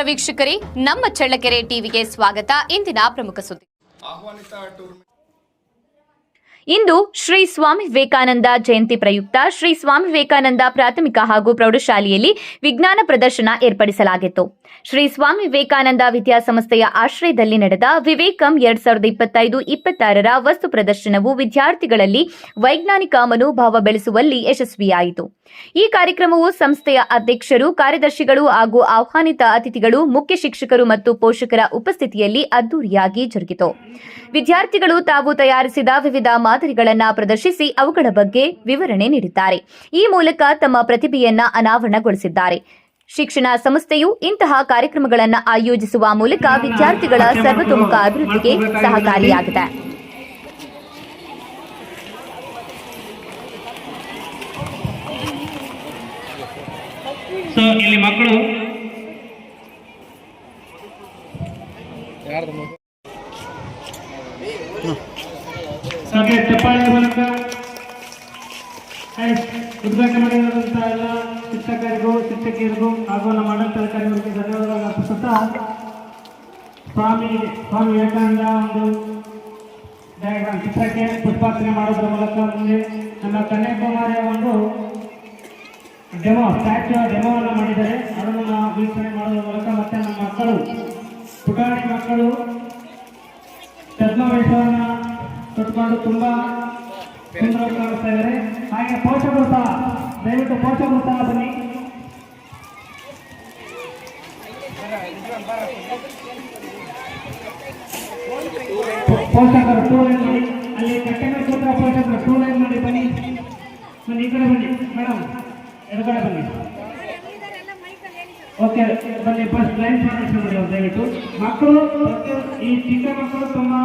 ನಮಸ್ಕಾರ ವೀಕ್ಷಕರೇ, ನಮ್ಮ ಚಳ್ಳಕೆರೆ ಟಿವಿಗೆ ಸ್ವಾಗತ. ಇಂದಿನ ಪ್ರಮುಖ ಸುದ್ದಿ. ಇಂದು ಶ್ರೀ ಸ್ವಾಮಿ ವಿವೇಕಾನಂದ ಜಯಂತಿ ಪ್ರಯುಕ್ತ ಶ್ರೀ ಸ್ವಾಮಿ ವಿವೇಕಾನಂದ ಪ್ರಾಥಮಿಕ ಹಾಗೂ ಪ್ರೌಢಶಾಲೆಯಲ್ಲಿ ವಿಜ್ಞಾನ ಪ್ರದರ್ಶನ ಏರ್ಪಡಿಸಲಾಗಿತ್ತು. ಶ್ರೀ ಸ್ವಾಮಿ ವಿವೇಕಾನಂದ ವಿದ್ಯಾಸಂಸ್ಥೆಯ ಆಶ್ರಯದಲ್ಲಿ ನಡೆದ ವಿವೇಕಂ 2025-26ರ ವಸ್ತು ಪ್ರದರ್ಶನವು ವಿದ್ಯಾರ್ಥಿಗಳಲ್ಲಿ ವೈಜ್ಞಾನಿಕ ಮನೋಭಾವ ಬೆಳೆಸುವಲ್ಲಿ ಯಶಸ್ವಿಯಾಯಿತು. ಈ ಕಾರ್ಯಕ್ರಮವು ಸಂಸ್ಥೆಯ ಅಧ್ಯಕ್ಷರು, ಕಾರ್ಯದರ್ಶಿಗಳು ಹಾಗೂ ಆಹ್ವಾನಿತ ಅತಿಥಿಗಳು, ಮುಖ್ಯ ಶಿಕ್ಷಕರು ಮತ್ತು ಪೋಷಕರ ಉಪಸ್ಥಿತಿಯಲ್ಲಿ ಅದ್ದೂರಿಯಾಗಿ ಜರುಗಿತು. ವಿದ್ಯಾರ್ಥಿಗಳು ತಾವು ತಯಾರಿಸಿದ ವಿವಿಧ ಮಾದರಿಗಳನ್ನು ಪ್ರದರ್ಶಿಸಿ ಅವುಗಳ ಬಗ್ಗೆ ವಿವರಣೆ ನೀಡಿದ್ದಾರೆ. ಈ ಮೂಲಕ ತಮ್ಮ ಪ್ರತಿಭೆಯನ್ನ ಅನಾವರಣಗೊಳಿಸಿದ್ದಾರೆ. ಶಿಕ್ಷಣ ಸಂಸ್ಥೆಯು ಇಂತಹ ಕಾರ್ಯಕ್ರಮಗಳನ್ನು ಆಯೋಜಿಸುವ ಮೂಲಕ ವಿದ್ಯಾರ್ಥಿಗಳ ಸರ್ವತೋಮುಖ ಅಭಿವೃದ್ಧಿಗೆ ಸಹಕಾರಿಯಾಗಿದೆ. ಇಲ್ಲಿ ಮಕ್ಕಳು ಚಪ್ಪಾಳೆ ಮೂಲಕ ಉದ್ಘಾಟನೆ ಮಾಡಿರುವಂತಹ ಎಲ್ಲ ಶಿಕ್ಷಕರಿಗೂ, ಶಿಕ್ಷಕಿಯರಿಗೂ ಹಾಗೂ ನಮ್ಮ ಆಡಳಿತ ಅಧಿಕಾರಿಗಳಿಗೆ ಧನ್ಯವಾದಗಳನ್ನು ಅರ್ಪಿಸುತ್ತಾ, ಸ್ವಾಮಿ ವಿವೇಕಾನಂದ ಒಂದು ಡಯಾಗ್ರಾಮ್ ಚಿತ್ರಕ್ಕೆ ಪುಷ್ಪಾರ್ಚನೆ ಮಾಡೋದ್ರ ಮೂಲಕ ಮುಂದೆ ನಮ್ಮ ಕನ್ಯಾಕುಮಾರಿಯ ಒಂದು ಡೆಮೋವನ್ನು ಮಾಡಿದ್ದಾರೆ. ಅದನ್ನು ನಾವು ವೀಕ್ಷಣೆ ಮಾಡೋದ್ರ ಮೂಲಕ ಮತ್ತೆ ನಮ್ಮ ಮಕ್ಕಳು, ಪುಟಾಣಿ ಮಕ್ಕಳು ಛದ್ಮವೇಷವನ್ನು ತೊಟ್ಕೊಂಡು ತುಂಬಾ ಸುಂದರವಾಗಿ ಕಾಣಿಸ್ತಾ ಇದ್ದಾರೆ. ಹಾಗೆ ಪೋಷಕರು ಸಹ, ದಯವಿಟ್ಟು ಪೋಷಕರು ಸಹ ಬನ್ನಿ. ಪೋಷಕರು ಟೂ ಲೈನ್ ಮಾಡಿ, ಅಲ್ಲಿ ಕಟ್ಟೆಗಳ ಕೂತ್ರ ಪೋಷಕರು ಟೂ ಲೈನ್ ಮಾಡಿ ಬನ್ನಿ. ಈ ಕಡೆ ಬನ್ನಿ ಮೇಡಮ್, ಎಡಗಡೆ ಬನ್ನಿ. ಓಕೆ ಬನ್ನಿ, ಫಸ್ಟ್ ಲೈನ್ ಫಾರ್ಮೇಷನ್ ಮಾಡಿ ಅವ್ರು ದಯವಿಟ್ಟು. ಮಕ್ಕಳು, ಈ ಚಿಕ್ಕ ಮಕ್ಕಳು ತುಂಬಾ